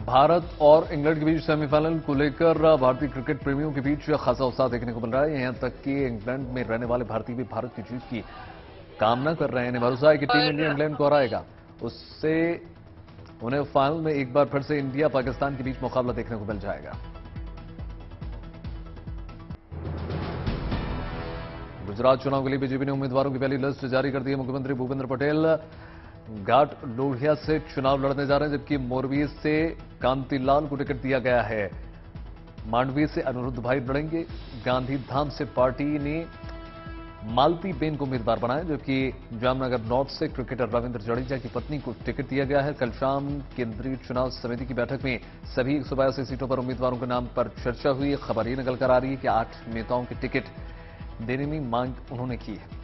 भारत और इंग्लैंड के बीच सेमीफाइनल को लेकर भारतीय क्रिकेट प्रेमियों के बीच खासा उत्साह देखने को मिल रहा है। यहां तक कि इंग्लैंड में रहने वाले भारतीय भी भारत की जीत की कामना कर रहे हैं। इन्हें भरोसा है कि टीम इंडिया इंग्लैंड को हराएगा, उससे उन्हें फाइनल में एक बार फिर से इंडिया पाकिस्तान के बीच मुकाबला देखने को मिल जाएगा। गुजरात चुनाव के लिए बीजेपी ने उम्मीदवारों की पहली लिस्ट जारी कर दी है। मुख्यमंत्री भूपेंद्र पटेल घाट लोहिया से चुनाव लड़ने जा रहे हैं, जबकि मोरबी से कांतिलाल को टिकट दिया गया है। मांडवी से अनिरुद्ध भाई लड़ेंगे। गांधीधाम से पार्टी ने मालती बेन को उम्मीदवार बनाया, जबकि जामनगर नॉर्थ से क्रिकेटर रविंद्र जडेजा की पत्नी को टिकट दिया गया है। कल शाम केंद्रीय चुनाव समिति की बैठक में सभी 182 सीटों पर उम्मीदवारों के नाम पर चर्चा हुई। खबर यह निकल कर आ रही है कि 8 नेताओं की टिकट देने की मांग उन्होंने की है।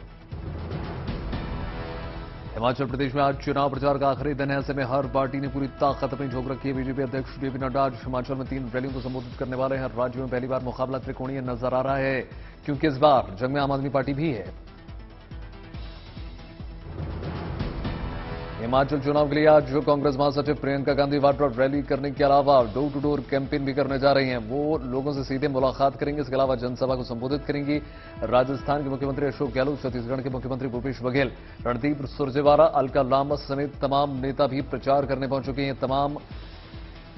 हिमाचल प्रदेश में आज चुनाव प्रचार का आखिरी दिन है। ऐसे में हर पार्टी ने पूरी ताकत अपनी झोंक रखी है। बीजेपी अध्यक्ष जेपी नड्डा आज हिमाचल में 3 रैलियों को संबोधित करने वाले हैं। राज्य में पहली बार मुकाबला त्रिकोणीय नजर आ रहा है, क्योंकि इस बार जंग में आम आदमी पार्टी भी है। हिमाचल चुनाव के लिए आज कांग्रेस महासचिव प्रियंका गांधी वाड्रा रैली करने के अलावा डोर टू डोर कैंपेन भी करने जा रही हैं। वो लोगों से सीधे मुलाकात करेंगे। इसके अलावा जनसभा को संबोधित करेंगी। राजस्थान के मुख्यमंत्री अशोक गहलोत, छत्तीसगढ़ के मुख्यमंत्री भूपेश बघेल, रणदीप सुरजेवाला, अलका लांबा समेत तमाम नेता भी प्रचार करने पहुंच चुके हैं। तमाम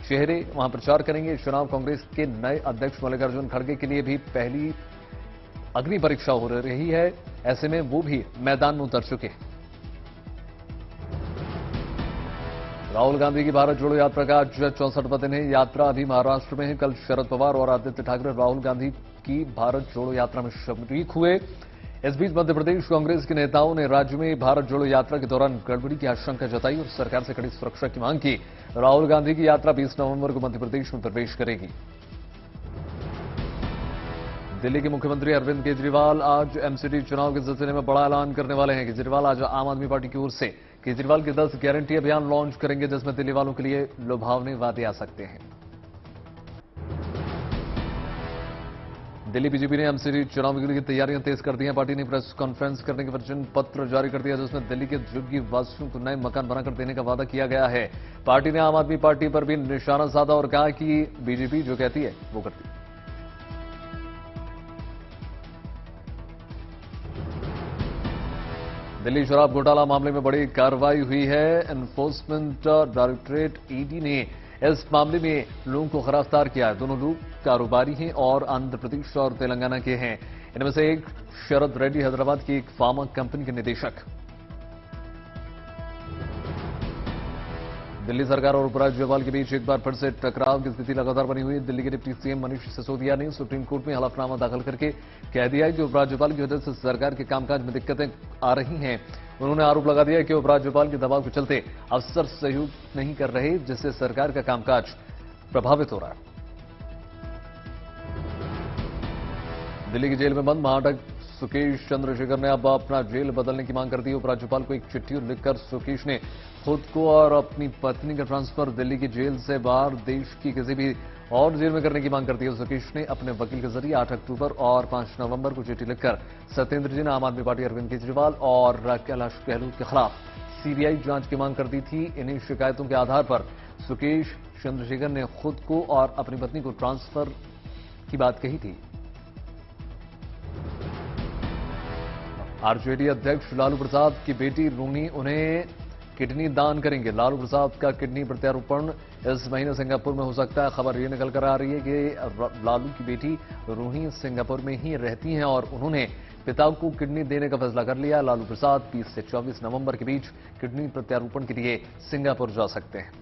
चेहरे वहां प्रचार करेंगे। चुनाव कांग्रेस के नए अध्यक्ष मल्लिकार्जुन खड़गे के लिए भी पहली अग्नि परीक्षा हो रही है। ऐसे में वो भी मैदान में उतर चुके हैं। राहुल गांधी की भारत जोड़ो यात्रा का आज 64वां दिन है। यात्रा अभी महाराष्ट्र में है। कल शरद पवार और आदित्य ठाकरे राहुल गांधी की भारत जोड़ो यात्रा में शरीक हुए। इस बीच मध्य प्रदेश कांग्रेस के नेताओं ने राज्य में भारत जोड़ो यात्रा के दौरान गड़बड़ी की आशंका जताई और सरकार से कड़ी सुरक्षा की मांग की। राहुल गांधी की यात्रा 20 नवंबर को मध्य प्रदेश में प्रवेश करेगी। दिल्ली के मुख्यमंत्री अरविंद केजरीवाल आज एमसीडी चुनाव के सिलसिले में बड़ा ऐलान करने वाले हैं। केजरीवाल आज आम आदमी पार्टी की ओर से केजरीवाल की 10 गारंटी अभियान लॉन्च करेंगे, जिसमें दिल्ली वालों के लिए लुभावने वादे आ सकते हैं। दिल्ली बीजेपी ने एमसीडी चुनाव के लिए तैयारियां तेज कर दी हैं। पार्टी ने प्रेस कॉन्फ्रेंस करने के वचन पत्र जारी कर दिया, जिसमें दिल्ली के झुग्गी वासियों को नए मकान बनाकर देने का वादा किया गया है। पार्टी ने आम आदमी पार्टी पर भी निशाना साधा और कहा कि बीजेपी जो कहती है वो करती है। दिल्ली शराब घोटाला मामले में बड़ी कार्रवाई हुई है। एनफोर्समेंट डायरेक्टरेट ईडी ने इस मामले में लोगों को गिरफ्तार किया है। दोनों लोग कारोबारी हैं और आंध्र प्रदेश और तेलंगाना के हैं। इनमें से एक शरद रेड्डी हैदराबाद की एक फार्मा कंपनी के निदेशक। दिल्ली सरकार और उपराज्यपाल के बीच एक बार फिर से टकराव की स्थिति लगातार बनी हुई है। दिल्ली के डिप्टी सीएम मनीष सिसोदिया ने सुप्रीम कोर्ट में हलफनामा दाखिल करके कह दिया है कि उपराज्यपाल की वजह से सरकार के कामकाज में दिक्कतें आ रही हैं। उन्होंने आरोप लगा दिया कि उपराज्यपाल के दबाव के चलते अफसर सहयोग नहीं कर रहे, जिससे सरकार का कामकाज प्रभावित हो रहा है। दिल्ली की जेल में बंद महाटक सुकेश चंद्रशेखर ने अब अपना जेल बदलने की मांग कर दी। उपराज्यपाल को एक चिट्ठी लिखकर सुकेश ने खुद को और अपनी पत्नी का ट्रांसफर दिल्ली की जेल से बाहर देश की किसी भी और जेल में करने की मांग कर दी है। सुकेश ने अपने वकील के जरिए 8 अक्टूबर और 5 नवंबर को चिट्ठी लिखकर सत्येंद्र जैन, आम आदमी पार्टी अरविंद केजरीवाल और कैलाश गहलोत के खिलाफ सीबीआई जांच की मांग कर दी थी। इन्हीं शिकायतों के आधार पर सुकेश चंद्रशेखर ने खुद को और अपनी पत्नी को ट्रांसफर की बात कही थी। आरजेडी अध्यक्ष लालू प्रसाद की बेटी रोहिणी उन्हें किडनी दान करेंगे। लालू प्रसाद का किडनी प्रत्यारोपण इस महीने सिंगापुर में हो सकता है। खबर यह निकल कर आ रही है कि लालू की बेटी रोहिणी सिंगापुर में ही रहती हैं और उन्होंने पिता को किडनी देने का फैसला कर लिया। लालू प्रसाद 20 से 24 नवंबर के बीच किडनी प्रत्यारोपण के लिए सिंगापुर जा सकते हैं।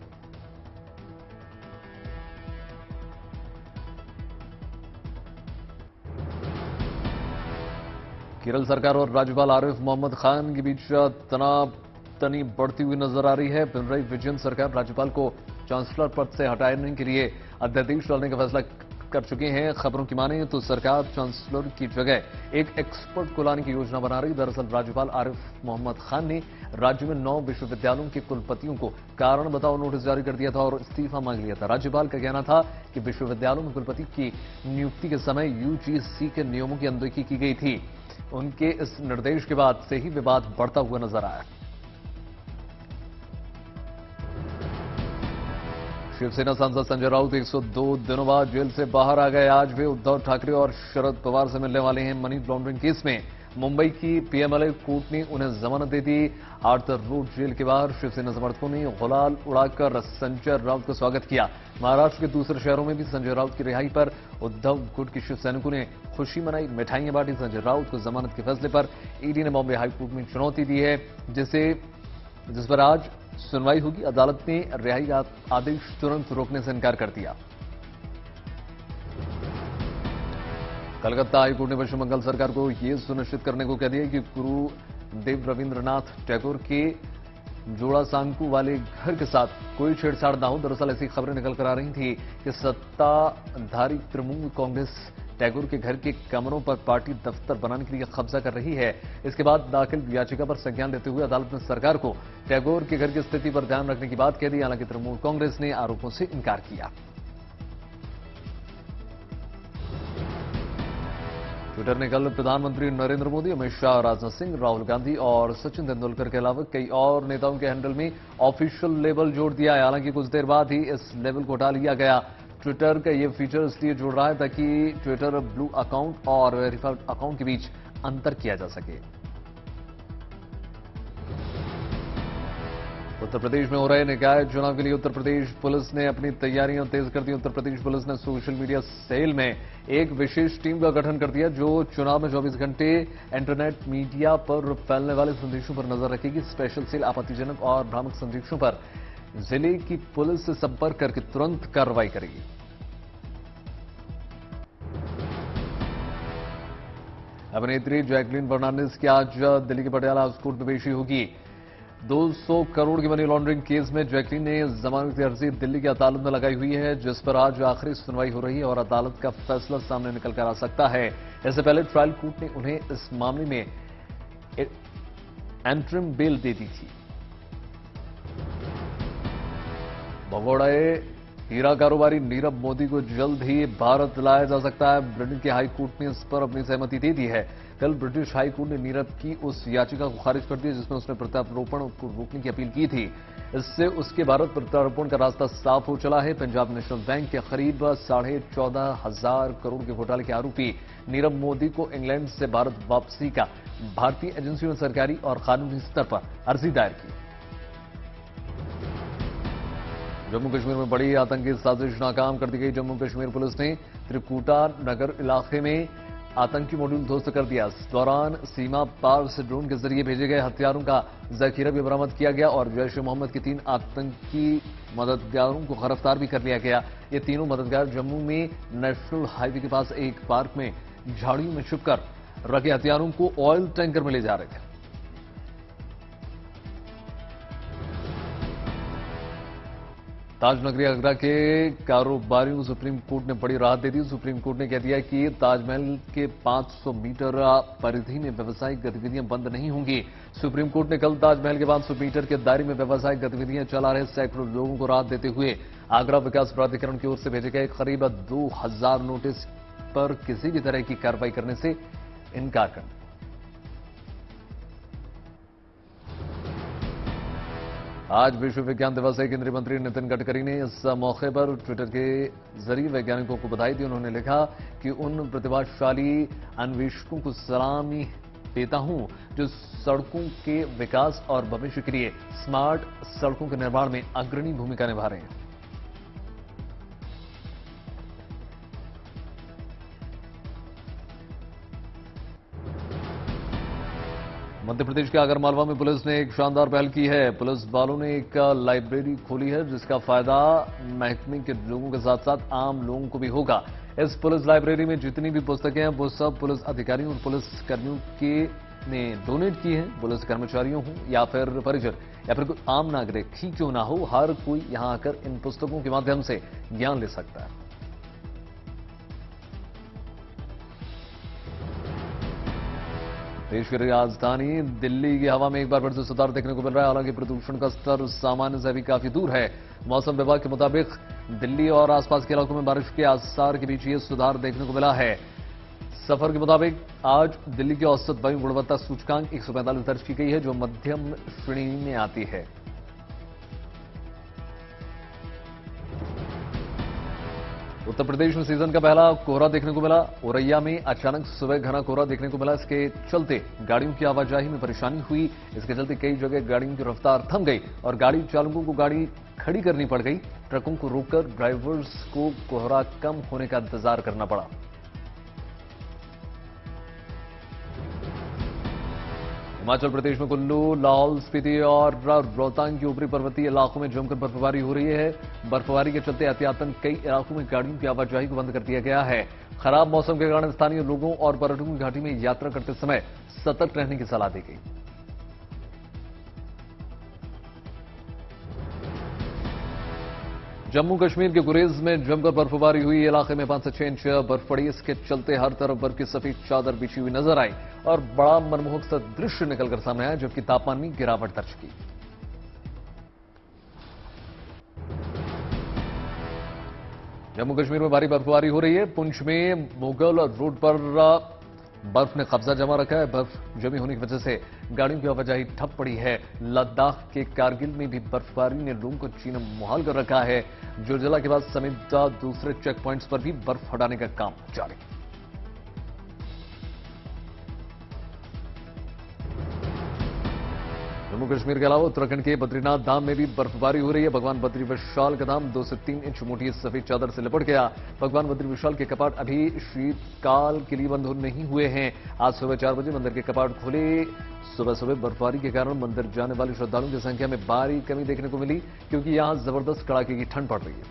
केरल सरकार और राज्यपाल आरिफ मोहम्मद खान के बीच तनातनी बढ़ती हुई नजर आ रही है। पिनराई विजयन सरकार राज्यपाल को चांसलर पद से हटाने के लिए अध्यादेश डालने का फैसला कर चुके हैं। खबरों की माने तो सरकार चांसलर की जगह एक एक्सपर्ट को लाने की योजना बना रही। दरअसल राज्यपाल आरिफ मोहम्मद खान ने राज्य में 9 विश्वविद्यालयों के कुलपतियों को कारण बताओ नोटिस जारी कर दिया था और इस्तीफा मांग लिया था। राज्यपाल का कहना था कि विश्वविद्यालयों में कुलपति की नियुक्ति के समय यूजीसी के नियमों की अनदेखी की गई थी। उनके इस निर्देश के बाद से ही विवाद बढ़ता हुआ नजर आया। शिवसेना सांसद संजय राउत 102 दिनों बाद जेल से बाहर आ गए। आज वे उद्धव ठाकरे और शरद पवार से मिलने वाले हैं। मनी लॉन्ड्रिंग केस में मुंबई की पीएमएलए कोर्ट ने उन्हें जमानत दे दी। आर्थर रोड जेल के बाहर शिवसेना समर्थकों ने गुलाल उड़ाकर संजय राउत का स्वागत किया। महाराष्ट्र के दूसरे शहरों में भी संजय राउत की रिहाई पर उद्धव गुट के शिवसैनिकों ने खुशी मनाई, मिठाइयां बांटी। संजय राउत को जमानत के फैसले पर ईडी ने बॉम्बे हाईकोर्ट में चुनौती दी है, जिस पर आज सुनवाई होगी। अदालत ने रिहाई का आदेश तुरंत रोकने से इनकार कर दिया। कलकत्ता हाईकोर्ट ने पश्चिम बंगाल सरकार को यह सुनिश्चित करने को कह दिया कि गुरुदेव रविंद्रनाथ टैगोर के जोड़ा सांकू वाले घर के साथ कोई छेड़छाड़ न हो। दरअसल ऐसी खबरें निकल कर आ रही थी कि सत्ताधारी तृणमूल कांग्रेस टैगोर के घर के कमरों पर पार्टी दफ्तर बनाने के लिए कब्जा कर रही है। इसके बाद दाखिल याचिका पर संज्ञान लेते हुए अदालत ने सरकार को टैगोर के घर की स्थिति पर ध्यान रखने की बात कह दी। हालांकि तृणमूल कांग्रेस ने आरोपों से इनकार किया। ट्विटर ने कल प्रधानमंत्री नरेंद्र मोदी, अमित शाह, राजनाथ सिंह, राहुल गांधी और सचिन तेंदुलकर के अलावा कई और नेताओं के हैंडल में ऑफिशियल लेबल जोड़ दिया है। हालांकि कुछ देर बाद ही इस लेबल को हटा लिया गया। ट्विटर का यह फीचर इसलिए जोड़ रहा है ताकि ट्विटर ब्लू अकाउंट और वेरीफाइड अकाउंट के बीच अंतर किया जा सके। उत्तर प्रदेश में हो रहे निकाय चुनाव के लिए उत्तर प्रदेश पुलिस ने अपनी तैयारियां तेज कर दी। उत्तर प्रदेश पुलिस ने सोशल मीडिया सेल में एक विशेष टीम का गठन कर दिया, जो चुनाव में 24 घंटे इंटरनेट मीडिया पर फैलने वाले संदेशों पर नजर रखेगी। स्पेशल सेल आपत्तिजनक और भ्रामक संदेशों पर जिले की पुलिस से संपर्क करके तुरंत कार्रवाई करेगी। अभिनेत्री जैकलीन फर्नांडिस की आज दिल्ली के पटियाला हाउस कोर्ट में पेशी होगी। 200 करोड़ की मनी लॉन्ड्रिंग केस में जैकलीन ने जमानत की अर्जी दिल्ली की अदालत में लगाई हुई है, जिस पर आज आखिरी सुनवाई हो रही है और अदालत का फैसला सामने निकल कर आ सकता है। इससे पहले ट्रायल कोर्ट ने उन्हें इस मामले में एंटरिम बेल दे दी थी। भगोड़े हीरा कारोबारी नीरव मोदी को जल्द ही भारत लाया जा सकता है। ब्रिटेन के हाई कोर्ट ने इस पर अपनी सहमति दे दी है। कल ब्रिटिश हाई कोर्ट ने नीरव की उस याचिका को खारिज कर दिया जिसमें उसने प्रत्यारोपण को रोकने की अपील की थी। इससे उसके भारत प्रत्यारोपण का रास्ता साफ हो चला है। पंजाब नेशनल बैंक के करीब 14,500 करोड़ के घोटाले के आरोपी नीरव मोदी को इंग्लैंड से भारत वापसी का भारतीय एजेंसियों ने सरकारी और कानूनी स्तर पर अर्जी दायर की। जम्मू कश्मीर में बड़ी आतंकी साजिश नाकाम कर दी गई। जम्मू कश्मीर पुलिस ने त्रिकुटा नगर इलाके में आतंकी मॉड्यूल ध्वस्त कर दिया। इस दौरान सीमा पार से ड्रोन के जरिए भेजे गए हथियारों का जखीरा भी बरामद किया गया और जैश ए मोहम्मद के 3 आतंकी मददगारों को गिरफ्तार भी कर लिया गया। ये तीनों मददगार जम्मू में नेशनल हाईवे के पास एक पार्क में झाड़ियों में छुपकर रखे हथियारों को ऑयल टैंकर में ले जा रहे थे। ताजनगरी आगरा के कारोबारियों को सुप्रीम कोर्ट ने बड़ी राहत दे दी। सुप्रीम कोर्ट ने कह दिया कि ताजमहल के 500 मीटर परिधि में व्यावसायिक गतिविधियां बंद नहीं होंगी। सुप्रीम कोर्ट ने कल ताजमहल के 500 मीटर के दायरे में व्यावसायिक गतिविधियां चला रहे सैकड़ों लोगों को राहत देते हुए आगरा विकास प्राधिकरण की ओर से भेजे गए करीब 2000 नोटिस पर किसी भी तरह की कार्रवाई करने से इनकार कर दिया। आज विश्व विज्ञान दिवस है। केंद्रीय मंत्री नितिन गडकरी ने इस मौके पर ट्विटर के जरिए वैज्ञानिकों को बधाई दी। उन्होंने लिखा कि उन प्रतिभाशाली अन्वेषकों को सलामी देता हूं जो सड़कों के विकास और भविष्य के लिए स्मार्ट सड़कों के निर्माण में अग्रणी भूमिका निभा रहे हैं। मध्य प्रदेश के आगरमालवा में पुलिस ने एक शानदार पहल की है। पुलिस वालों ने एक लाइब्रेरी खोली है जिसका फायदा महकमे के लोगों के साथ साथ आम लोगों को भी होगा। इस पुलिस लाइब्रेरी में जितनी भी पुस्तकें हैं वो सब पुलिस अधिकारियों और पुलिस कर्मियों के ने डोनेट की हैं। पुलिस कर्मचारियों हो या फिर परिजन या फिर कोई आम नागरिक ही क्यों ना हो, हर कोई यहां आकर इन पुस्तकों के माध्यम से ज्ञान ले सकता है। देश की राजधानी दिल्ली की हवा में एक बार फिर से सुधार देखने को मिल रहा है। हालांकि प्रदूषण का स्तर सामान्य से अभी काफी दूर है। मौसम विभाग के मुताबिक दिल्ली और आसपास के इलाकों में बारिश के आसार के बीच ये सुधार देखने को मिला है। सफर के मुताबिक आज दिल्ली की औसत वायु गुणवत्ता सूचकांक 145 दर्ज की गई है, जो मध्यम श्रेणी में आती है। उत्तर प्रदेश में सीजन का पहला कोहरा देखने को मिला। औरैया में अचानक सुबह घना कोहरा देखने को मिला। इसके चलते गाड़ियों की आवाजाही में परेशानी हुई। इसके चलते कई जगह गाड़ियों की रफ्तार थम गई और गाड़ी चालकों को गाड़ी खड़ी करनी पड़ गई। ट्रकों को रोककर ड्राइवर्स को कोहरा कम होने का इंतजार करना पड़ा। हिमाचल प्रदेश में कुल्लू, लाहौल स्पीति और रोहतांग के ऊपरी पर्वतीय इलाकों में जमकर बर्फबारी हो रही है। बर्फबारी के चलते एहतियातन कई इलाकों में गाड़ियों की आवाजाही को बंद कर दिया गया है। खराब मौसम के कारण स्थानीय लोगों और पर्यटकों की घाटी में यात्रा करते समय सतर्क रहने की सलाह दी गई। जम्मू कश्मीर के गुरेज में जमकर बर्फबारी हुई। इलाके में 5 से 6 इंच बर्फ पड़ी। इसके चलते हर तरफ बर्फ की सफेद चादर बिछी हुई नजर आई और बड़ा मनमोहक सा दृश्य निकलकर सामने आया, जबकि तापमान में गिरावट दर्ज की। जम्मू कश्मीर में भारी बर्फबारी हो रही है। पुंछ में मुगल रोड पर बर्फ ने कब्जा जमा रखा है। बर्फ जमी होने की वजह से गाड़ियों की आवाजाही ठप पड़ी है। लद्दाख के कारगिल में भी बर्फबारी ने लोगों को चीना मुहाल कर रखा है। जोजिला के बाद समेत दूसरे चेक पॉइंट्स पर भी बर्फ हटाने का काम जारी। जम्मू कश्मीर के अलावा उत्तराखंड के बद्रीनाथ धाम में भी बर्फबारी हो रही है। भगवान बद्री विशाल का धाम 2 से 3 इंच मोटी सफेद चादर से लिपट गया। भगवान बद्री विशाल के कपाट अभी शीतकाल के लिए बंद नहीं हुए हैं। आज सुबह 4 बजे मंदिर के कपाट खुले। सुबह सुबह बर्फबारी के कारण मंदिर जाने वाले श्रद्धालुओं की संख्या में भारी कमी देखने को मिली, क्योंकि यहां जबरदस्त कड़ाके की ठंड पड़ रही है।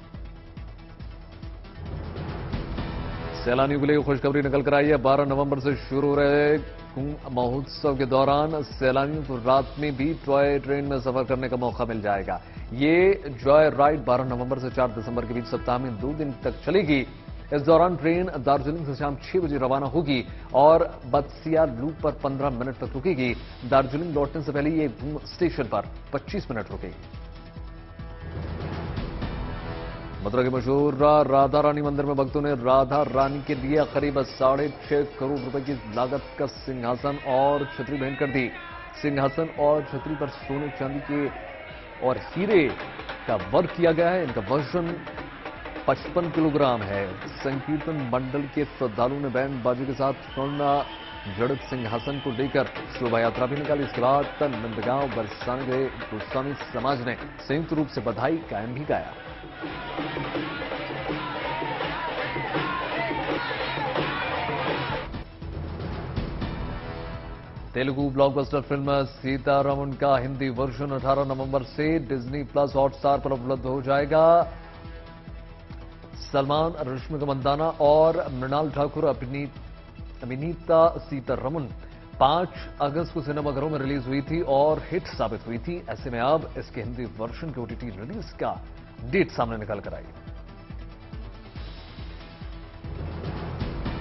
सैलानियों के लिए खुशखबरी निकल कर आई है। 12 नवंबर से शुरू हो रहे कुंभ महोत्सव के दौरान सैलानियों को रात में भी टॉय ट्रेन में सफर करने का मौका मिल जाएगा। ये जॉय राइड 12 नवंबर से 4 दिसंबर के बीच सप्ताह में 2 दिन तक चलेगी। इस दौरान ट्रेन दार्जिलिंग से शाम 6 बजे रवाना होगी और बत्सिया लूप पर 15 मिनट तक रुकेगी। दार्जिलिंग लौटने से पहले ये स्टेशन पर 25 मिनट रुकेगी। मथुरा के मशहूर राधा रानी मंदिर में भक्तों ने राधा रानी के लिए करीब 6.5 करोड़ रुपए की लागत का सिंहासन और छतरी भेंट कर दी। सिंहासन और छतरी पर सोने चांदी के और हीरे का वर्क किया गया है। इनका वजन 55 किलोग्राम है। संकीर्तन मंडल के श्रद्धालुओं ने बैंड बाजे के साथ स्वर्ण जड़ित सिंहासन को लेकर शोभा यात्रा भी निकाली। इसके बाद नंदगांव बरसाने गए गोस्वामी समाज ने संयुक्त रूप से बधाई गायन भी गाया। तेलुगु ब्लॉकबस्टर फिल्म सीतारमण का हिंदी वर्जन 18 नवंबर से डिज्नी प्लस हॉटस्टार पर उपलब्ध हो जाएगा। सलमान, रश्मिका मंदाना और मृणाल ठाकुर अभिनीता सीतारमण 5 अगस्त को सिनेमाघरों में रिलीज हुई थी और हिट साबित हुई थी। ऐसे में अब इसके हिंदी वर्जन के OTT रिलीज का डेट सामने निकल कर आई।